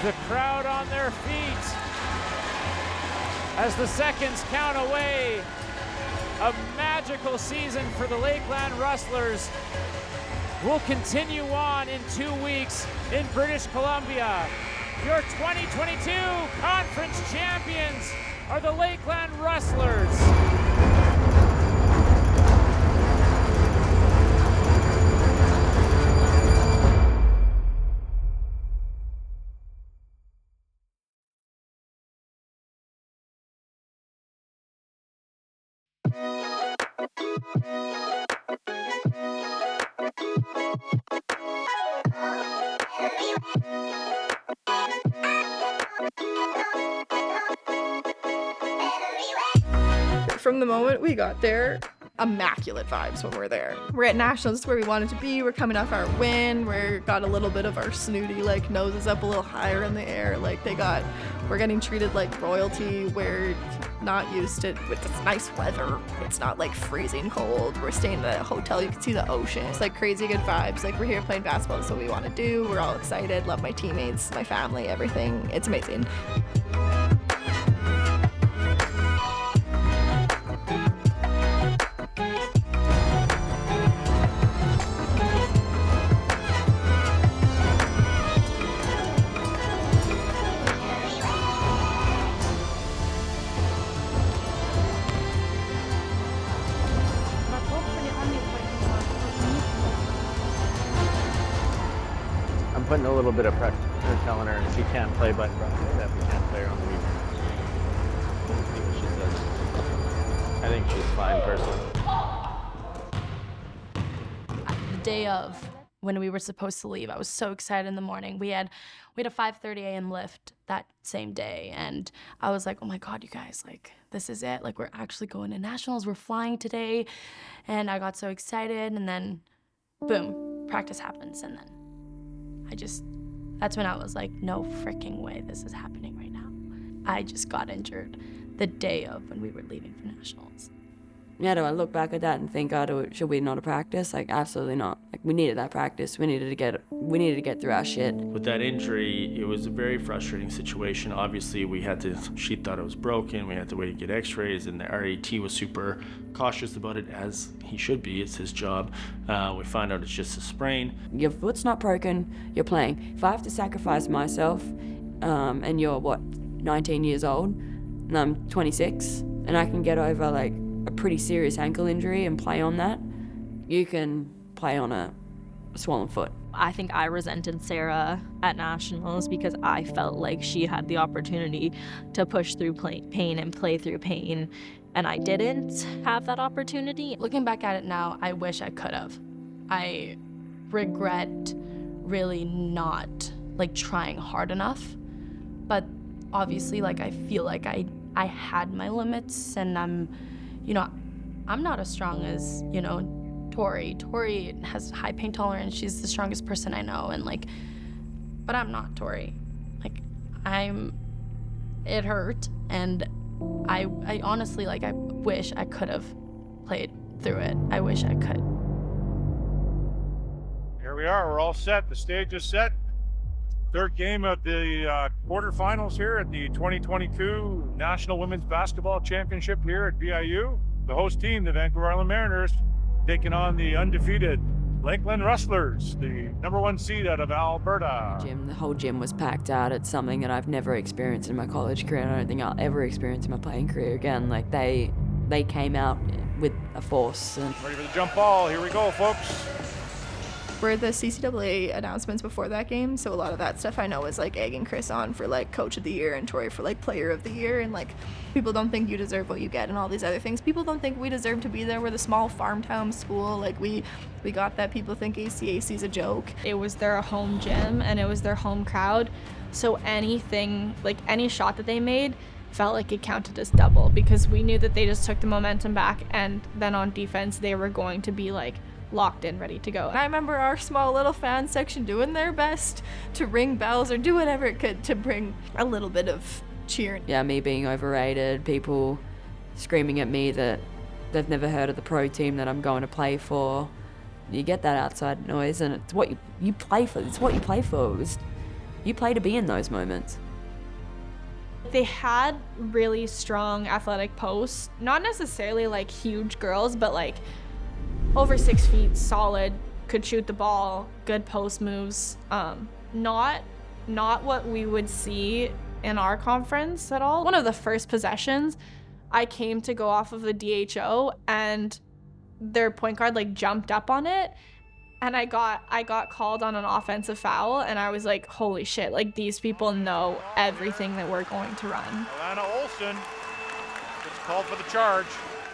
The crowd on their feet as the seconds count away. A magical season for the Lakeland Rustlers will continue on in 2 weeks in British Columbia. Your 2022 conference champions are the Lakeland Rustlers. From the moment we got there, immaculate vibes when we're there. We're at Nationals, where we wanted to be. We're coming off our win. We're got a little bit of our snooty noses up a little higher in the air. We're getting treated like royalty. We're not used to with this nice weather. It's not freezing cold. We're staying at a hotel. You can see the ocean. It's crazy good vibes. We're here playing basketball. That's what we want to do. We're all excited. Love my teammates, my family, everything. It's amazing. Putting a little bit of pressure. They're telling her she can't play by Friday, that we can't play her on the weekend. We'll see what she says. I think she's fine personally. The day of when we were supposed to leave, I was so excited in the morning. We had a 5:30 a.m. lift that same day, and I was like, oh my God, you guys, this is it. We're actually going to Nationals. We're flying today. And I got so excited, and then boom, practice happens, and then that's when I was like, no freaking way this is happening right now. I just got injured the day of when we were leaving for Nationals. Yeah, do I look back at that and think, should we not have practiced? Absolutely not. We needed that practice. We needed to get through our shit. With that injury, it was a very frustrating situation. Obviously, she thought it was broken. We had to wait to get x-rays, and the RAT was super cautious about it, as he should be. It's his job. We find out it's just a sprain. Your foot's not broken, you're playing. If I have to sacrifice myself, and you're, 19 years old, and I'm 26, and I can get over, a pretty serious ankle injury and play on that, you can play on a swollen foot. I think I resented Sarah at Nationals because I felt like she had the opportunity to push through pain and play through pain, and I didn't have that opportunity. Looking back at it now, I wish I could have. I regret really not trying hard enough, but obviously I feel like I had my limits, and I'm not as strong as, Tori. Tori has high pain tolerance. She's the strongest person I know, and but I'm not Tori. It hurt, and I honestly, I wish I could have played through it. I wish I could. Here we are, we're all set. The stage is set. Third game of the quarterfinals here at the 2022 National Women's Basketball Championship here at VIU. The host team, the VIU Mariners, taking on the undefeated Lakeland Rustlers, the #1 seed out of Alberta. The whole gym was packed out. It's something that I've never experienced in my college career, and I don't think I'll ever experience in my playing career again. They came out with a force. And ready for the jump ball. Here we go, folks. We're the CCAA announcements before that game, so a lot of that stuff I know is egging Chris on for Coach of the Year and Tori for Player of the Year, and people don't think you deserve what you get and all these other things. People don't think we deserve to be there. We're the small farm town school. We got that. People think ACAC's a joke. It was their home gym and it was their home crowd, so anything, any shot that they made felt like it counted as double, because we knew that they just took the momentum back, and then on defense they were going to be locked in, ready to go. I remember our small little fan section doing their best to ring bells or do whatever it could to bring a little bit of cheer. Yeah, me being overrated, people screaming at me that they've never heard of the pro team that I'm going to play for. You get that outside noise, and it's what you play for. It's what you play for. You play to be in those moments. They had really strong athletic posts, not necessarily like huge girls, but like over 6 feet, solid, could shoot the ball, good post moves. Not what we would see in our conference at all. One of the first possessions, I came to go off of the DHO and their point guard like jumped up on it, and I got called on an offensive foul, and I was like, holy shit, like these people know everything that we're going to run. Alana Olson gets called for the charge.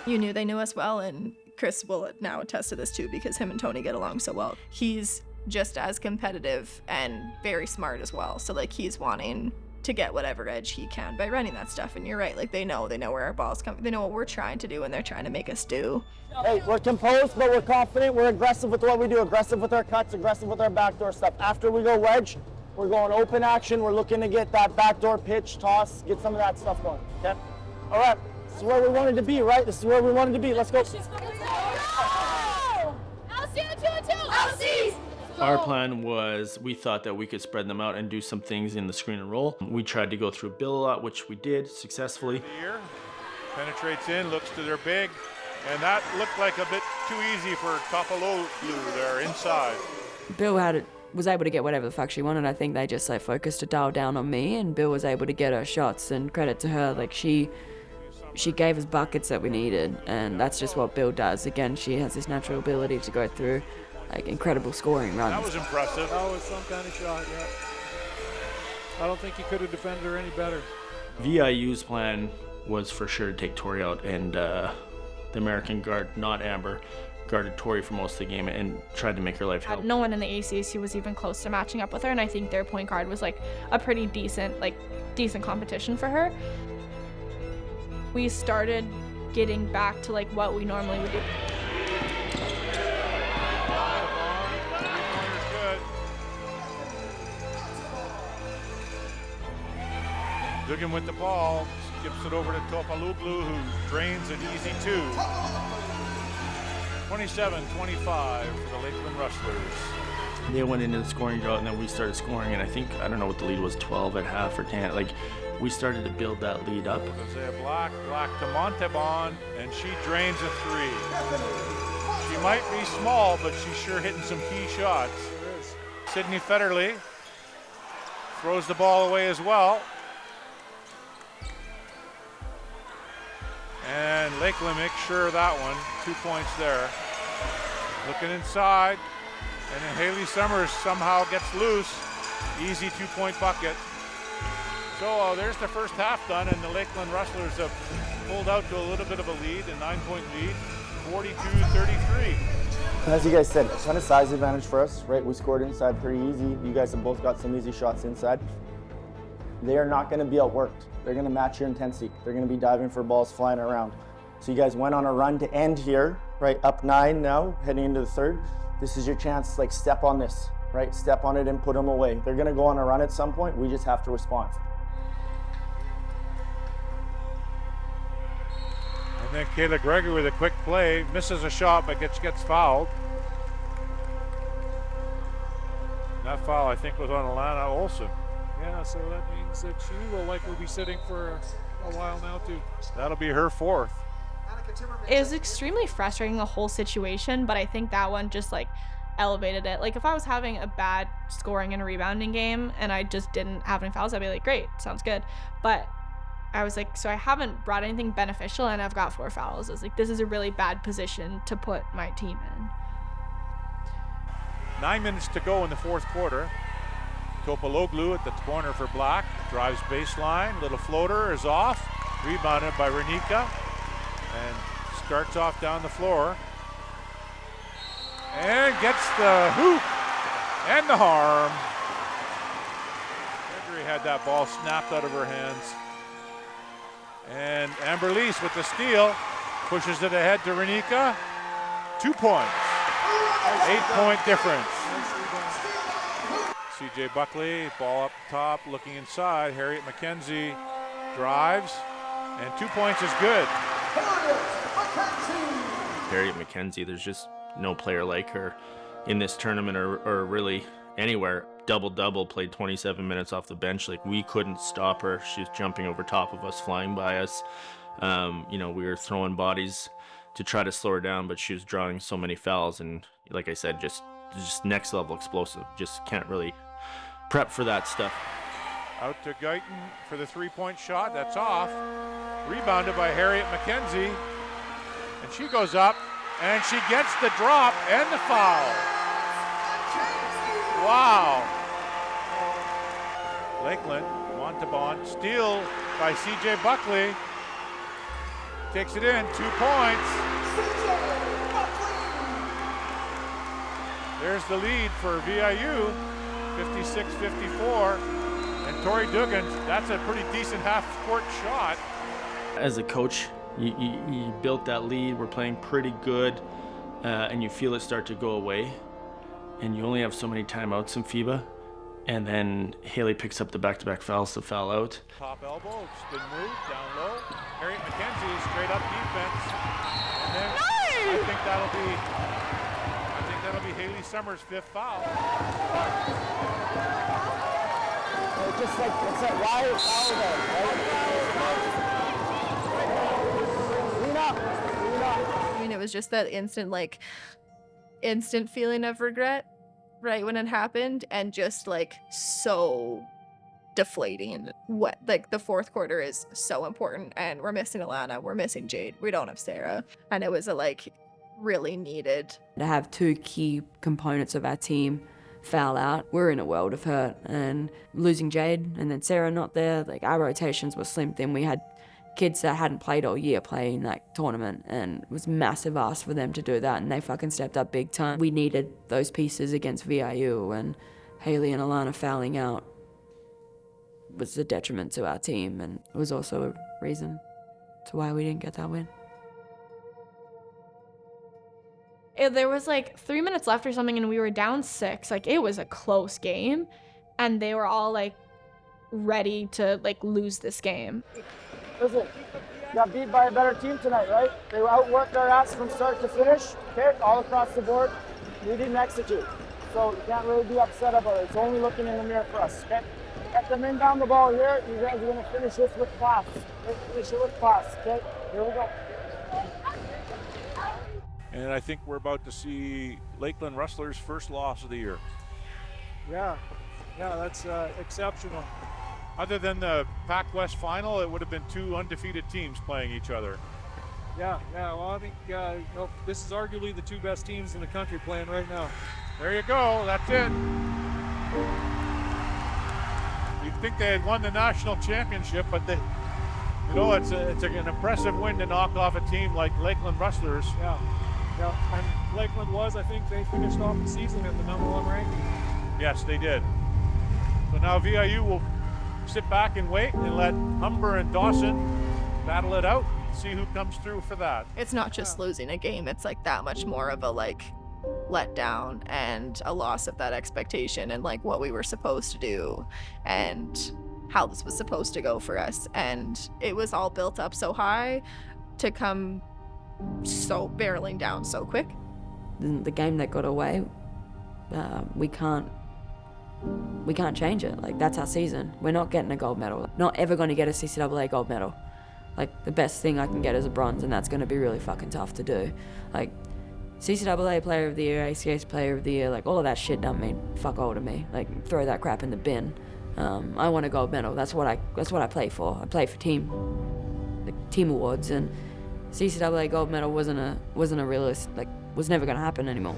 You knew they knew us well, and Chris will now attest to this too because him and Tony get along so well. He's just as competitive and very smart as well. So like he's wanting to get whatever edge he can by running that stuff. And you're right, like they know where our ball's coming. They know what we're trying to do and they're trying to make us do. Hey, we're composed, but we're confident. We're aggressive with what we do, aggressive with our cuts, aggressive with our backdoor stuff. After we go wedge, we're going open action. We're looking to get that backdoor pitch, toss, get some of that stuff going, okay? All right, this is where we wanted to be, right? This is where we wanted to be. Let's go. Our plan was, we thought that we could spread them out and do some things in the screen and roll. We tried to go through Bill a lot, which we did successfully. Penetrates in, looks to their big, and that looked like a bit too easy for Capiral there inside. Bill was able to get whatever the fuck she wanted. I think they just like focused to dial down on me, and Bill was able to get her shots, and credit to her, like she gave us buckets that we needed, and that's just what Bill does. Again, she has this natural ability to go through like incredible scoring runs. That was impressive. That was some kind of shot, yeah. I don't think he could have defended her any better. VIU's plan was for sure to take Tori out, and the American guard, not Amber, guarded Tori for most of the game and tried to make her life hell. No one in the ACAC was even close to matching up with her, and I think their point guard was like a pretty decent competition for her. We started getting back to like what we normally would do. Dugan with the ball, skips it over to Topaloglu, who drains an easy 2. 27-25 for the Lakeland Rustlers. They went into the scoring drought, and then we started scoring, and I don't know what the lead was, 12 at half or 10. Like, we started to build that lead up. Isaiah Black to Montebon, and she drains a 3. She might be small, but she's sure hitting some key shots. Sydney Federley throws the ball away as well. And Lakeland makes sure of that one. 2 points there. Looking inside, and then Haley Summers somehow gets loose. Easy 2-point bucket. So there's the first half done, and the Lakeland Rustlers have pulled out to a little bit of a lead, a 9-point lead, 42-33. As you guys said, a ton of size advantage for us, right? We scored inside pretty easy. You guys have both got some easy shots inside. They are not going to be outworked. They're going to match your intensity. They're going to be diving for balls flying around. So you guys went on a run to end here, right? Up 9 now, heading into the third. This is your chance, like step on this, right? Step on it and put them away. They're going to go on a run at some point. We just have to respond. And then Kayla Gregory with a quick play, misses a shot but gets fouled. That foul, I think, was on Alana Olson. Yeah, so that means that she will likely be sitting for a while now too. That'll be her 4th. It was extremely frustrating, the whole situation, but I think that one just like elevated it. Like if I was having a bad scoring and rebounding game and I just didn't have any fouls, I'd be like, great, sounds good. But I was like, so I haven't brought anything beneficial and I've got 4 fouls. I was like, this is a really bad position to put my team in. 9 minutes to go in the 4th quarter. Topaloglu at the corner for Black, drives baseline, little floater is off, rebounded by Renika, and starts off down the floor, and gets the hoop and the harm. Gregory had that ball snapped out of her hands, and Amber Lease with the steal, pushes it ahead to Renika, 2 points, 8-point difference. CJ Buckley, ball up top, looking inside. Harriet McKenzie drives, and 2 points is good. Harriet McKenzie, there's just no player like her in this tournament or really anywhere. double-double, played 27 minutes off the bench. Like, we couldn't stop her. She was jumping over top of us, flying by us. We were throwing bodies to try to slow her down, but she was drawing so many fouls, and like I said, just next level explosive. Just can't really prep for that stuff. Out to Guyton for the three-point shot. That's off. Rebounded by Harriet McKenzie. And she goes up, and she gets the drop and the foul. Wow. Lakeland, Montalban, steal by C.J. Buckley. Takes it in, 2 points. There's the lead for VIU, 56-54. And Tori Dugan, that's a pretty decent half-court shot. As a coach, you built that lead. We're playing pretty good, and you feel it start to go away. And you only have so many timeouts in FIBA. And then Haley picks up the back-to-back fouls to foul out. Top elbow, spin move, down low. Harriet McKenzie, straight up defense. And then I think that'll be Haley Summers' 5th foul. It's like why foul though, right? Clean up. I mean, it was just that instant feeling of regret right when it happened, and just like so deflating. What, like, the fourth quarter is so important, and we're missing Alana, we're missing Jade, we don't have Sarah, and it was really needed. To have 2 key components of our team foul out, we're in a world of hurt, and losing Jade and then Sarah not there, like, our rotations were slim thin. We had kids that hadn't played all year playing that tournament, and it was massive ask for them to do that, and they fucking stepped up big time. We needed those pieces against VIU, and Haley and Alana fouling out was a detriment to our team, and it was also a reason to why we didn't get that win. There was 3 minutes left or something, and we were down 6. It was a close game, and they were all ready to lose this game. Listen, got beat by a better team tonight, right? They outworked our ass from start to finish, okay, all across the board. We didn't execute, so you can't really be upset about it. It's only looking in the mirror for us, okay? Get them in down the ball here. You guys are gonna finish this with class. Finish it with class, okay? Here we go. And I think we're about to see Lakeland Rustlers' first loss of the year. Yeah, that's exceptional. Other than the Pac-West final, it would have been 2 undefeated teams playing each other. Yeah. Well, I think this is arguably the 2 best teams in the country playing right now. There you go. That's it. You'd think they had won the national championship, but it's an impressive win to knock off a team like Lakeland Rustlers. Yeah. And Lakeland I think they finished off the season at the #1 ranking. Yes, they did. So now VIU will sit back and wait and let Humber and Dawson battle it out, see who comes through for that. It's not just losing a game, it's that much more of a letdown and a loss of that expectation, and what we were supposed to do and how this was supposed to go for us. And it was all built up so high to come so barreling down so quick. The game that got away, we can't change it. That's our season. We're not getting a gold medal. Not ever going to get a CCAA gold medal. The best thing I can get is a bronze, and that's going to be really fucking tough to do. CCAA Player of the Year, ACS Player of the Year, all of that shit don't mean fuck all to me. Throw that crap in the bin. I want a gold medal. That's what I play for. I play for team awards, and CCAA gold medal wasn't a realist. Was never going to happen anymore.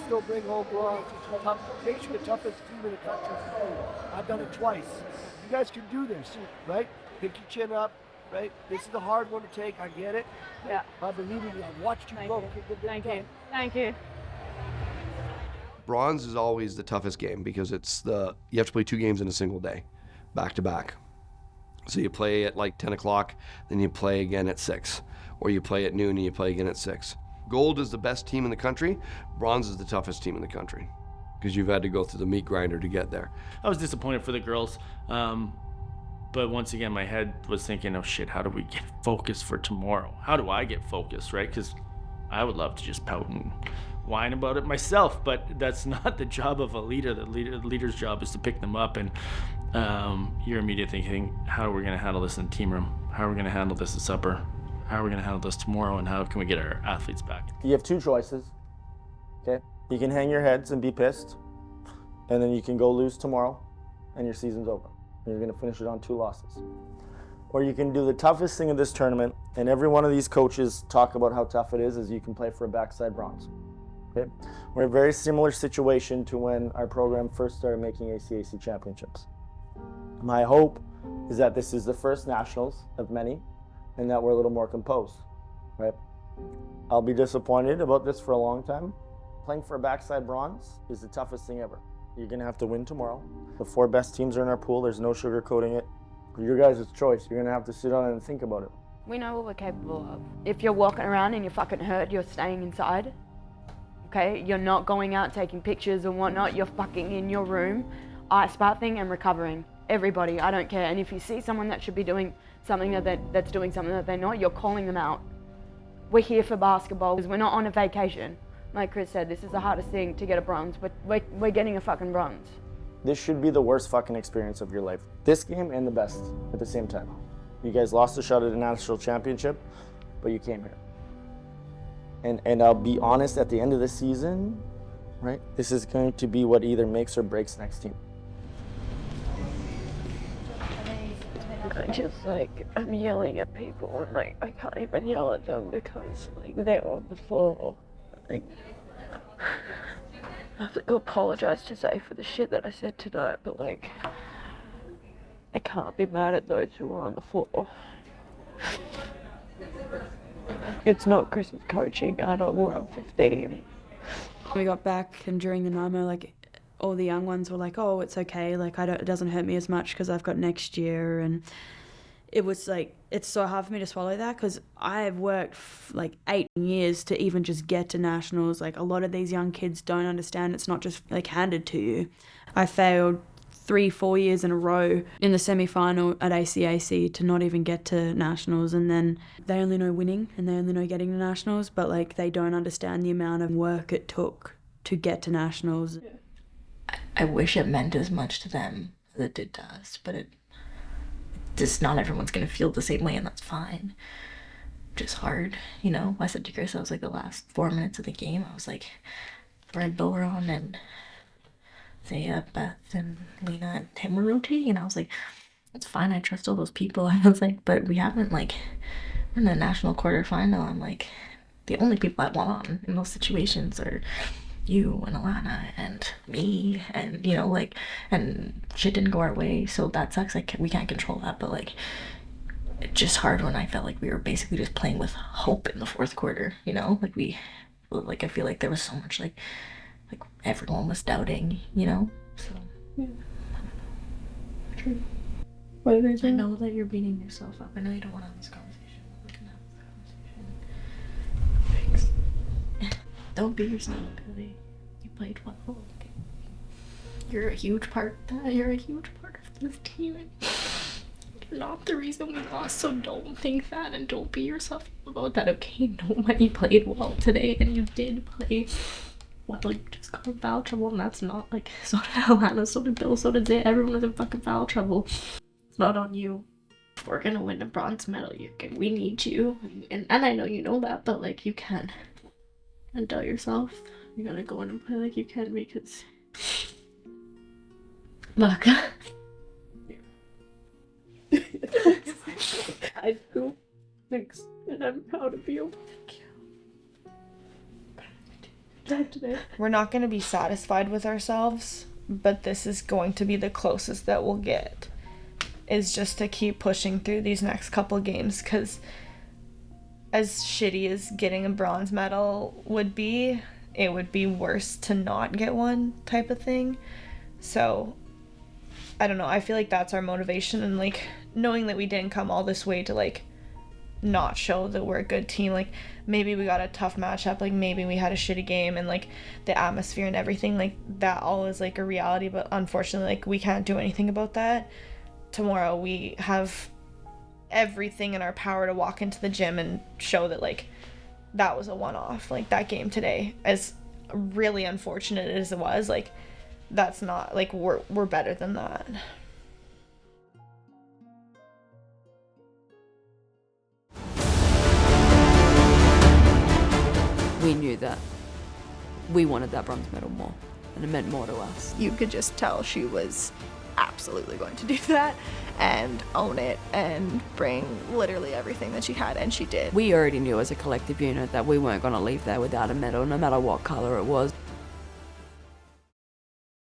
Still bring home bronze. Makes you the toughest team in the country. I've done it twice. You guys can do this, right? Pick your chin up, right? This is a hard one to take. I get it. Yeah. I believe in you. I've watched you go. Thank you. Bronze is always the toughest game because you have to play 2 games in a single day, back to back. So you play at 10 o'clock, then you play again at 6, or you play at noon and you play again at 6. Gold is the best team in the country. Bronze is the toughest team in the country because you've had to go through the meat grinder to get there. I was disappointed for the girls, but once again, my head was thinking, oh shit, how do we get focused for tomorrow? How do I get focused, right? Because I would love to just pout and whine about it myself, but that's not the job of a leader. The leader's job is to pick them up, and you're immediately thinking, how are we going to handle this in the team room? How are we going to handle this at supper? How are we going to handle this tomorrow, and how can we get our athletes back? You have two choices, okay? You can hang your heads and be pissed, and then you can go lose tomorrow, and your season's over. And you're going to finish it on 2 losses. Or you can do the toughest thing of this tournament, and every one of these coaches talk about how tough it is you can play for a backside bronze. Okay? We're in a very similar situation to when our program first started making ACAC championships. My hope is that this is the first nationals of many, and that we're a little more composed, right? I'll be disappointed about this for a long time. Playing for a backside bronze is the toughest thing ever. You're gonna have to win tomorrow. The 4 best teams are in our pool. There's no sugarcoating it. Your guys' choice. You're gonna have to sit on it and think about it. We know what we're capable of. If you're walking around and you're fucking hurt, you're staying inside. Okay? You're not going out taking pictures and whatnot. You're fucking in your room, ice bathing and recovering. Everybody, I don't care. And if you see someone that should be doing something that's doing something that they're not, you're calling them out. We're here for basketball because we're not on a vacation. Like Chris said, this is the hardest thing to get a bronze, but we're getting a fucking bronze. This should be the worst fucking experience of your life. This game and the best at the same time. You guys lost a shot at a national championship, but you came here. And I'll be honest, at the end of the season, right, this is going to be what either makes or breaks next team. I'm yelling at people, and I can't even yell at them because they're on the floor. I have to go apologize to Zay for the shit that I said tonight, but I can't be mad at those who are on the floor. It's not Chris's coaching. I don't know, I'm 15. We got back, and during the NIMO, all the young ones were like, oh, it's okay, it doesn't hurt me as much because I've got next year. And it was it's so hard for me to swallow that because I've worked 8 years to even just get to nationals. A lot of these young kids don't understand it's not just handed to you. I failed 3-4 years in a row in the semi-final at ACAC to not even get to nationals, and then they only know winning and they only know getting to nationals, but they don't understand the amount of work it took to get to nationals. I wish it meant as much to them as it did to us, but just not everyone's gonna feel the same way, and that's fine. Just hard, I said to Chris, I was the last 4 minutes of the game, I was Brad Boweron and Zaya, Beth, and Lena, and Tim were rotating, and I was it's fine, I trust all those people. I was but we haven't, we're in the national quarterfinal, I'm the only people I want on in those situations are you and Alana and me, and and shit didn't go our way, so that sucks. We can't control that, but it's just hard when I felt we were basically just playing with hope in the 4th quarter, I feel there was so much everyone was doubting, so yeah. True. What did I say? I know that you're beating yourself up. I know you don't want to have this conversation. Thanks. Don't beat yourself, Billy. You played well. Okay. You're a huge part of that. You're a huge part of this team. You're not the reason we lost, so don't think that and don't beat yourself about that, okay? Nobody played well today, and you did play well. You just got in foul trouble, and that's not so did Alana, so did Bill, so did Zay. Everyone was in fucking foul trouble. It's not on you. If we're gonna win a bronze medal, we need you. And I know you know that, but you can't. And tell yourself you gotta go in and play you can, because look, I do. Thanks, and I'm proud of you. Thank you. We're not going to be satisfied with ourselves, but this is going to be the closest that we'll get, is just to keep pushing through these next couple games, because as shitty as getting a bronze medal would be, it would be worse to not get one type of thing. So I don't know, I feel that's our motivation, and knowing that we didn't come all this way to not show that we're a good team. Maybe we got a tough matchup, maybe we had a shitty game, and the atmosphere and everything, that all is a reality, but unfortunately we can't do anything about that. Tomorrow we have everything in our power to walk into the gym and show that that was a one-off. Like, that game today, as really unfortunate as it was, like, that's not, like, we're better than that. We knew that we wanted that bronze medal more, and it meant more to us. You could just tell she was absolutely going to do that and own it and bring literally everything that she had, and she did. We already knew as a collective unit that we weren't going to leave there without a medal, no matter what color it was.